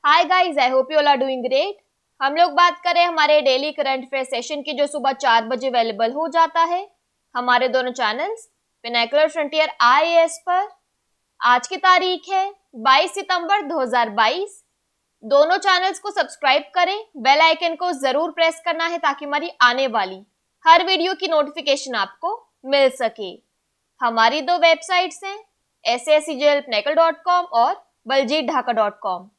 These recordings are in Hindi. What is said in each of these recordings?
Hi guys, I hope you all are doing great. हम लोग बात करें हमारे डेली करंट अफेयर सेशन की, जो सुबह 4 बजे अवेलेबल हो जाता है हमारे दोनों चैनल्स पिनाकुलर फ्रंटियर IAS पर। आज की तारीख है 22 सितंबर 2022। दोनों चैनल्स को सब्सक्राइब करें, बेल आइकन को जरूर प्रेस करना है ताकि हमारी आने वाली हर वीडियो की नोटिफिकेशन आपको मिल सके। हमारी दो वेबसाइट्स हैं sascglpnacle.com और baljeetdhaka.com।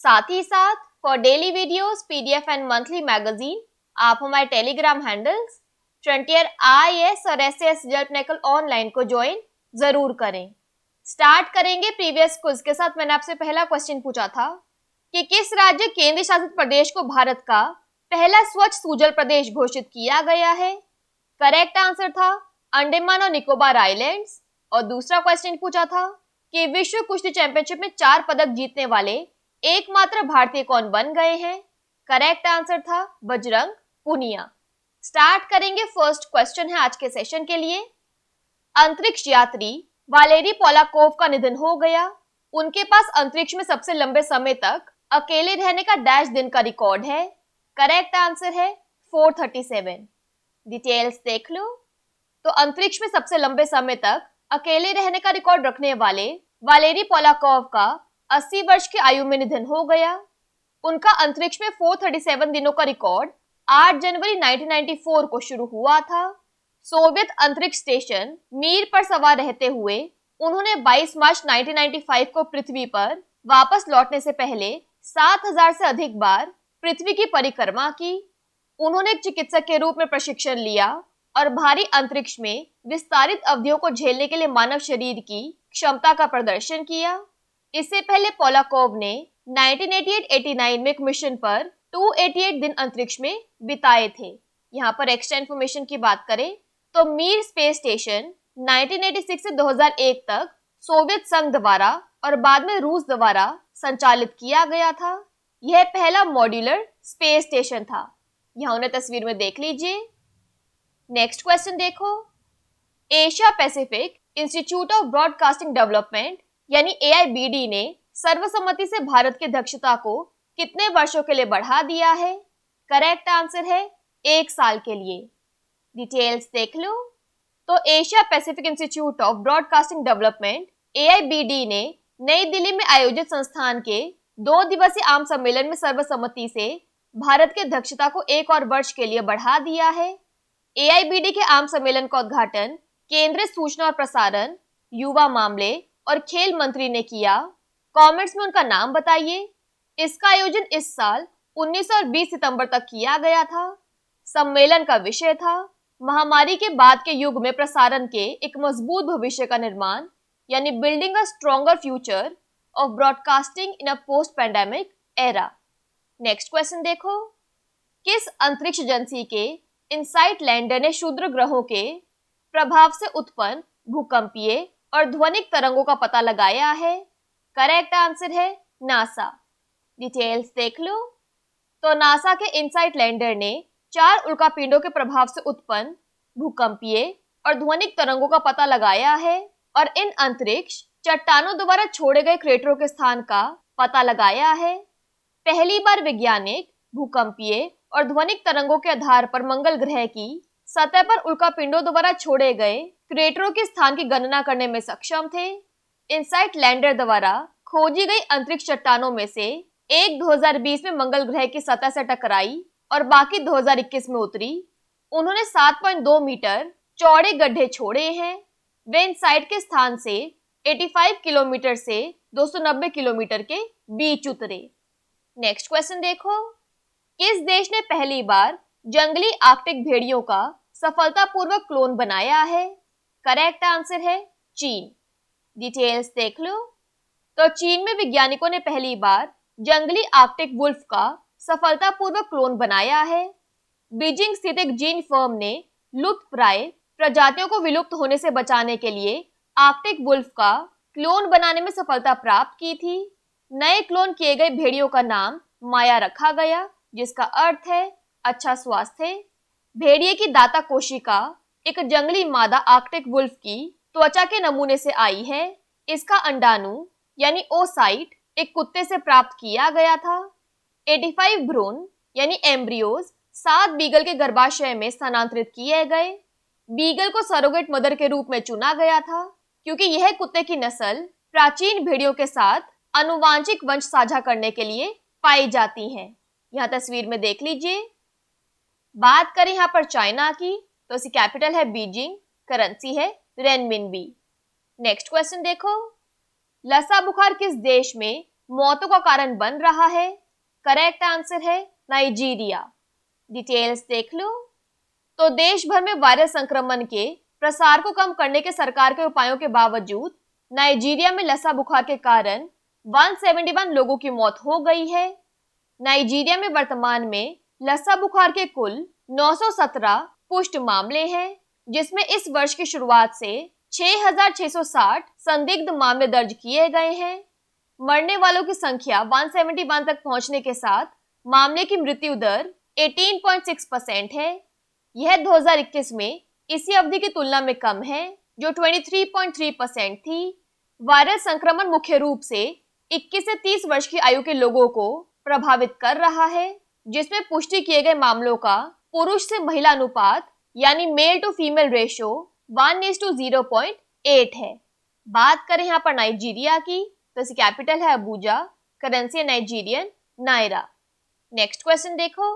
साथ ही साथ for daily videos, PDF and monthly magazine आप हमारे टेलीग्राम हैंडल्स फ्रंटियर IAS और SAS ऑनलाइन को ज्वाइन जरूर करें। स्टार्ट करेंगे प्रीवियस क्विज के साथ। मैंने आपसे पहला क्वेश्चन पूछा था कि किस राज्य केंद्र शासित प्रदेश को भारत का पहला स्वच्छ सुजल प्रदेश घोषित किया गया है। करेक्ट आंसर था अंडमान और निकोबार आइलैंड्स। और दूसरा क्वेश्चन पूछा था कि विश्व कुश्ती चैंपियनशिप में 4 पदक जीतने वाले एकमात्र भारतीय कौन बन गए हैं। करेक्ट आंसर था बजरंग पुनिया। स्टार्ट करेंगे। फर्स्ट क्वेश्चन है आज के सेशन के लिए। अंतरिक्ष यात्री वालेरी पोलाकोव का निधन हो गया। उनके पास अंतरिक्ष में सबसे लंबे समय तक अकेले रहने का डैश दिन का रिकॉर्ड है। करेक्ट आंसर है 437। डिटेल्स देख लो। तो अंतरिक्ष में सबसे लंबे समय तक अकेले रहने का रिकॉर्ड रखने वाले वालेरी पोलाकोव का 80 वर्ष की आयु में निधन हो गया। उनका अंतरिक्ष में 437 दिनों का रिकॉर्ड 8 जनवरी 1994 को शुरू हुआ था। सोवियत अंतरिक्ष स्टेशन मीर पर सवार रहते हुए उन्होंने 22 मार्च 1995 को पृथ्वी पर वापस लौटने से पहले 7000 से अधिक बार पृथ्वी की परिक्रमा की। उन्होंने एक चिकित्सक के रूप में प्रशिक्षण लिया और भारी अंतरिक्ष में विस्तारित अवधियों को झेलने के लिए मानव शरीर की क्षमता का प्रदर्शन किया। इससे पहले पोलाकोव ने 1988-89 में एक मिशन पर 288 दिन अंतरिक्ष में बिताए थे। यहाँ पर एक्स्ट्रा इन्फॉर्मेशन की बात करें तो मीर स्पेस स्टेशन 1986 से 2001 तक सोवियत संघ द्वारा और बाद में रूस द्वारा संचालित किया गया था। यह पहला मॉड्यूलर स्पेस स्टेशन था। यहाँ उन्हें तस्वीर में देख लीजिए। नेक्स्ट क्वेश्चन देखो। Asia Pacific institute of broadcasting development यानी AIBD ने सर्वसम्मति से भारत की अध्यक्षता को कितने वर्षों के लिए बढ़ा दिया है। करेक्ट आंसर है 1 साल के लिए। डिटेल्स देख लो। तो Asia Pacific institute of broadcasting development AIBD ने नई दिल्ली में आयोजित संस्थान के 2 दिवसीय आम सम्मेलन में सर्वसम्मति से भारत की अध्यक्षता को 1 और वर्ष के लिए बढ़ा दिया है। AIBD के आम सम्मेलन का उद्घाटन केंद्रीय सूचना और प्रसारण, युवा मामले और खेल मंत्री ने किया। कमेंट्स में उनका नाम बताइए। इसका आयोजन इस साल 19 और 20 सितंबर तक किया गया था। सम्मेलन का विषय था महामारी के बाद के युग में प्रसारण के एक मजबूत भविष्य का निर्माण, यानी building a stronger future of broadcasting in a post pandemic era. Next question देखो। किस अंतरिक्ष एजेंसी के इनसाइट लैंडर ने क्षुद्र ग्रहों के प्रभाव से उत्पन्न भूकंपीय और ध्वनिक तरंगों का पता लगाया है। करेक्ट आंसर है नासा। डिटेल्स देख लो। तो नासा के इनसाइट लैंडर ने 4 उल्कापिंडों के प्रभाव से उत्पन्न भूकंपीय और ध्वनिक तरंगों का पता लगाया है और इन अंतरिक्ष चट्टानों द्वारा छोड़े गए क्रेटरों के स्थान का पता लगाया है। पहली बार वैज्ञानिक भूकंपीय और ध्वनिक तरंगों के आधार पर मंगल ग्रह की सतह पर उल्कापिंडों द्वारा छोड़े गए क्रेटरों के स्थान की गणना करने में सक्षम थे। इनसाइट लैंडर द्वारा खोजी गई अंतरिक्ष चट्टानों में से एक 2020 में मंगल ग्रह की सतह से टकराई और बाकी 2021 में उतरी। उन्होंने 7.2 मीटर चौड़े गड्ढे छोड़े हैं। वे इनसाइट के स्थान से 85 किलोमीटर से 290 किलोमीटर के बीच उतरे। नेक्स्ट क्वेश्चन देखो। किस देश ने पहली बार जंगली आर्कटिक भेड़ियों का सफलतापूर्वक क्लोन बनाया है। करेक्ट आंसर है चीन। डिटेल्स देख लो। तो चीन में वैज्ञानिकों ने पहली बार जंगली आर्कटिक वुल्फ का सफलतापूर्वक क्लोन बनाया है। बीजिंग स्थित एक जीन फर्म ने लुप्तप्राय प्रजातियों को विलुप्त होने से बचाने के लिए आर्कटिक वुल्फ का क्लोन बनाने में सफलता प्राप्त की थी। नए क्लोन किए गए भेड़ियों का नाम माया रखा गया, जिसका अर्थ है अच्छा स्वास्थ्य। भेड़िए की दाता कोशिका एक जंगली मादा आर्कटिक वुल्फ की त्वचा के नमूने से आई है। इसका अंडाणु यानी ओसाइट एक कुत्ते से प्राप्त किया गया था। 85 भ्रूण यानी एम्ब्रियोज 7 बीगल के गर्भाशय में स्थानांतरित किए गए। बीगल को सरोगेट मदर के रूप में चुना गया था क्योंकि यह कुत्ते की नस्ल प्राचीन भेड़ियों के साथ आनुवांशिक वंश साझा करने के लिए पाई जाती हैं। यहाँ तस्वीर में देख लीजिए। बात करें यहाँ पर चाइना की तो इसकी कैपिटल है बीजिंग, करेंसी है रेनमिनबी। नेक्स्ट क्वेश्चन देखो, लसा बुखार किस देश में मौतों का कारण बन रहा है? करेक्ट आंसर है नाइजीरिया। डिटेल्स देख लो। तो देश भर में वायरल संक्रमण के प्रसार को कम करने के सरकार के उपायों के बावजूद नाइजीरिया में लसा बुखार के कारण 171 लोगों की मौत हो गई है। नाइजीरिया में वर्तमान में लसा बुखार के कुल 917 पुष्ट मामले हैं, जिसमें इस वर्ष की शुरुआत से 6,660 संदिग्ध मामले दर्ज किए गए हैं। मरने वालों की संख्या 171 तक पहुंचने के साथ मामले की मृत्यु दर 18.6% है। यह 2021 में इसी अवधि की तुलना में कम है, जो 23.3% थी। वायरल संक्रमण मुख्य रूप से 21 से 30 वर्ष की आयु के लोगों को प्रभावित कर रहा है, जिसमें पुष्टि किए गए मामलों का पुरुष से महिला अनुपात यानी मेल टू फीमेल रेशो 1:0.8 है। बात करें यहाँ पर नाइजीरिया की तो इसकी कैपिटल है अबूजा, करेंसी है नाइजीरियन नायरा। नेक्स्ट क्वेश्चन देखो,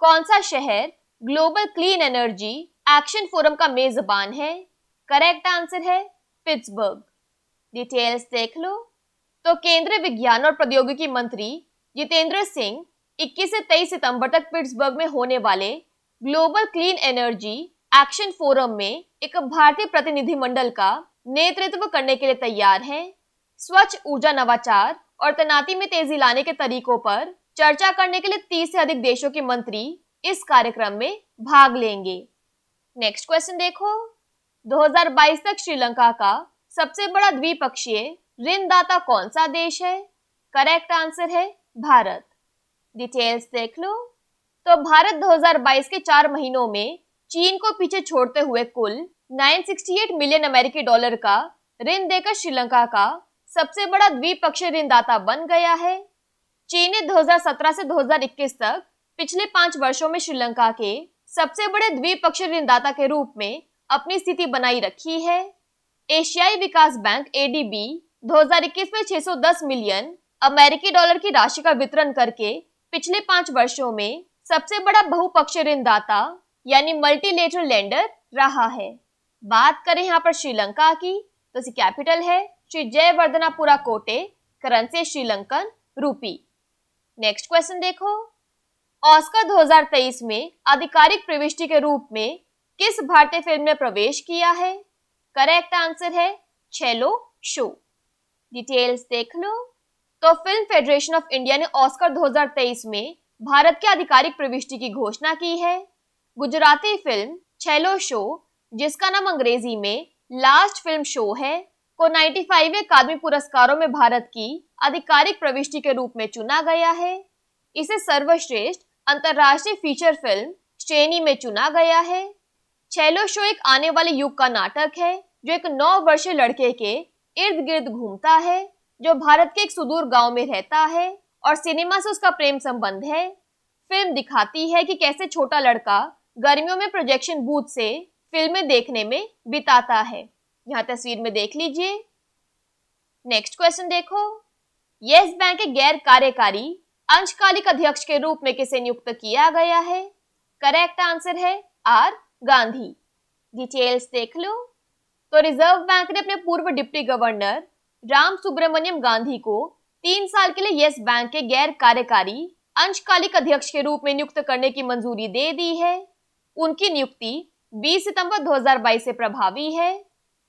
कौन सा शहर global clean energy action forum का मेजबान है? करेक्ट आंसर है पिट्सबर्ग। डिटेल्स देख लो। तो केंद्रीय विज्ञान और प्रौद्योगिकी मंत्री जितेंद्र सिंह 21 से 23 सितंबर तक पिट्सबर्ग में होने वाले global clean energy action forum में एक भारतीय प्रतिनिधिमंडल का नेतृत्व करने के लिए तैयार हैं। स्वच्छ ऊर्जा नवाचार और तैनाती में तेजी लाने के तरीकों पर चर्चा करने के लिए 30 से अधिक देशों के मंत्री इस कार्यक्रम में भाग लेंगे। नेक्स्ट क्वेश्चन देखो, 2022 तक श्रीलंका का सबसे बड़ा द्विपक्षीय ऋणदाता कौन सा देश है? करेक्ट आंसर है भारत। डिटेल्स देख लो। तो भारत 2022 के 4 महीनों में चीन को पीछे छोड़ते हुए कुल 968 मिलियन अमेरिकी डॉलर का ऋण देकर श्रीलंका का सबसे बड़ा द्विपक्षीय ऋणदाता बन गया है। चीन ने 2017 से 2021 तक पिछले 5 वर्षों में श्रीलंका के सबसे बड़े द्विपक्षीय ऋणदाता के रूप में अपनी स्थिति बनाई रखी है। एशियाई विकास बैंक ADB 2021 में 610 मिलियन अमेरिकी डॉलर की राशि का वितरण करके पिछले 5 वर्षों में सबसे बड़ा बहुपक्षीय ऋणदाता यानी मल्टीलेटरल लेंडर रहा है। बात करें यहाँ पर श्रीलंका की तो इसकी कैपिटल है श्री जयवर्धनापुरा कोटे, करेंसी श्रीलंकन रूपी। नेक्स्ट क्वेश्चन देखो, ऑस्कर 2023 में आधिकारिक प्रविष्टि के रूप में किस भारतीय फिल्म ने प्रवेश किया है? करेक्ट आंसर है छेलो शो। डिटेल्स देख लो। तो फिल्म फेडरेशन ऑफ इंडिया ने ऑस्कर 2023 में भारत के आधिकारिक प्रविष्टि की घोषणा की है। गुजराती फिल्म छेलो शो, जिसका नाम अंग्रेजी में लास्ट फिल्म शो है, को 95वें अकादमी पुरस्कारों में भारत की आधिकारिक प्रविष्टि के रूप में चुना गया है। इसे सर्वश्रेष्ठ अंतर्राष्ट्रीय फीचर फिल्म श्रेणी में चुना गया है। छेलो शो एक आने वाले युग का नाटक है जो एक 9 वर्षीय लड़के के इर्द गिर्द घूमता है, जो भारत के एक सुदूर गांव में रहता है और सिनेमा से उसका प्रेम संबंध है। फिल्म दिखाती है कि कैसे छोटा लड़का गर्मियों में प्रोजेक्शन बूथ से फिल्में देखने में बिताता है। यहाँ तस्वीर में देख लीजिए। नेक्स्ट क्वेश्चन देखो, यस बैंक के गैर कार्यकारी अंशकालिक अध्यक्ष के रूप में किसे नियुक्त किया गया है? करेक्ट आंसर है आर गांधी। डिटेल्स देख लो। तो रिजर्व बैंक ने अपने पूर्व डिप्टी गवर्नर राम सुब्रमण्यम गांधी को 3 साल के लिए यस बैंक के गैर कार्यकारी अंशकालिक अध्यक्ष के रूप में नियुक्त करने की मंजूरी दे दी है। उनकी नियुक्ति 20 सितंबर 2022 से प्रभावी है।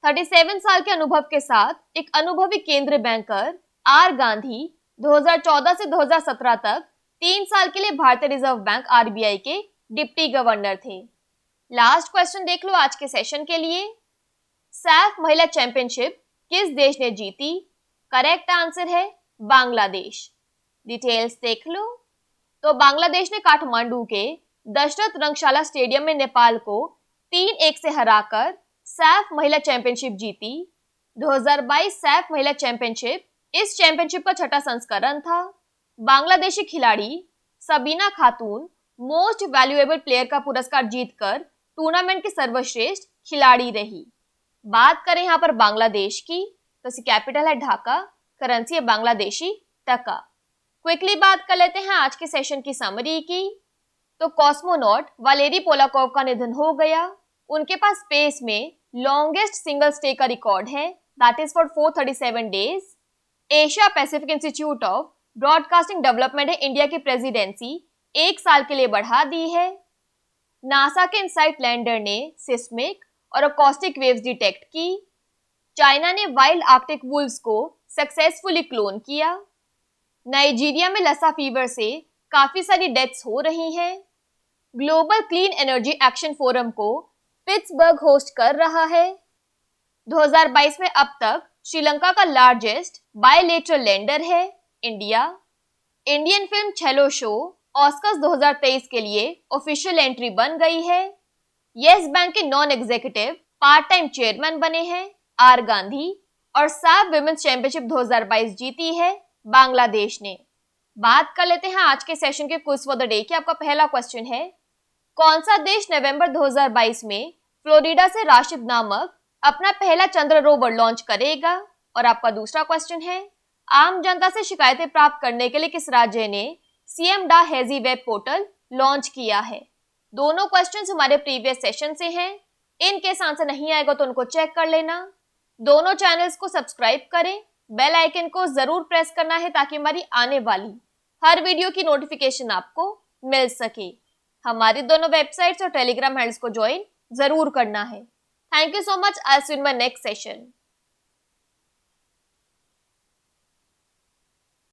37 साल के अनुभव के साथ एक अनुभवी केंद्रीय बैंकर आर गांधी 2014 से 2017 तक 3 साल के लिए भारतीय रिजर्व बैंक RBI के डिप्टी गवर्नर थे। लास्ट क्वेश्चन देख लो आज के सेशन के लिए। सैफ महिला चैंपियनशिप किस देश ने जीती? करेक्ट आंसर है बांग्लादेश। डिटेल्स देख लो। तो बांग्लादेश ने काठमांडू के दशरथ रंगशाला स्टेडियम में नेपाल को 3-1 से हराकर सैफ महिला चैंपियनशिप जीती। 2022 सैफ महिला चैंपियनशिप इस चैंपियनशिप का छठा संस्करण था। बांग्लादेशी खिलाड़ी सबीना खातून मोस्ट वैल्यूएबल प्लेयर का पुरस्कार जीतकर टूर्नामेंट की सर्वश्रेष्ठ खिलाड़ी रही। बात करें यहाँ पर बांग्लादेश की, तो इसकी कैपिटल है ढाका, करेंसी है बांग्लादेशी टका। क्विकली बात कर लेते हैं आज के सेशन की समरी की। तो कॉस्मोनॉट वालेरी पोलाकोव का निधन हो गया। उनके पास स्पेस में लॉन्गेस्ट सिंगल स्टे का रिकॉर्ड है, that is for 437 days. Asia Pacific institute of broadcasting development ने इंडिया की प्रेसिडेंसी 1 साल के लिए बढ़ा दी है। नासा के इनसाइट लैंडर ने सिस्मिक और अकॉस्टिक वेव्स डिटेक्ट की। चाइना ने वाइल्ड आर्कटिक वुल्व्स को सक्सेसफुली क्लोन किया। नाइजीरिया में लसा फीवर से काफी सारी डेथ्स हो रही हैं। Global clean energy action forum को पिट्सबर्ग होस्ट कर रहा है। 2022 में अब तक श्रीलंका का लार्जेस्ट बायलेटरल लैंडर है India. Indian film Chhello show Oscars 2023 के लिए ऑफिशियल एंट्री बन गई है। येस बैंक के non executive part time chairman बने हैं आर गांधी। और साफ विमेंस चैंपियनशिप 2022 जीती है बांग्लादेश ने। बात कर लेते हैं आज के सेशन के क्विज फॉर द डे की। आपका पहला क्वेश्चन है, कौन सा देश नवंबर 2022 में फ्लोरिडा से राशिद नामक अपना पहला चंद्र रोवर लॉन्च करेगा? और आपका दूसरा क्वेश्चन है, आम जनता से शिकायतें प्राप्त करने के लिए किस राज्य ने सीएम डा हेजी वेब पोर्टल लॉन्च किया है? दोनों क्वेश्चंस हमारे प्रीवियस सेशन से हैं। इन केस आंसर नहीं आएगा तो उनको चेक कर लेना। दोनों चैनल्स को सब्सक्राइब करें, बेल आइकन को जरूर प्रेस करना है ताकि हमारी आने वाली हर वीडियो की नोटिफिकेशन आपको मिल सके। हमारी दोनों वेबसाइट्स और टेलीग्राम हैंडल्स को ज्वाइन जरूर करना है। Thank you so much. I see you in my next session.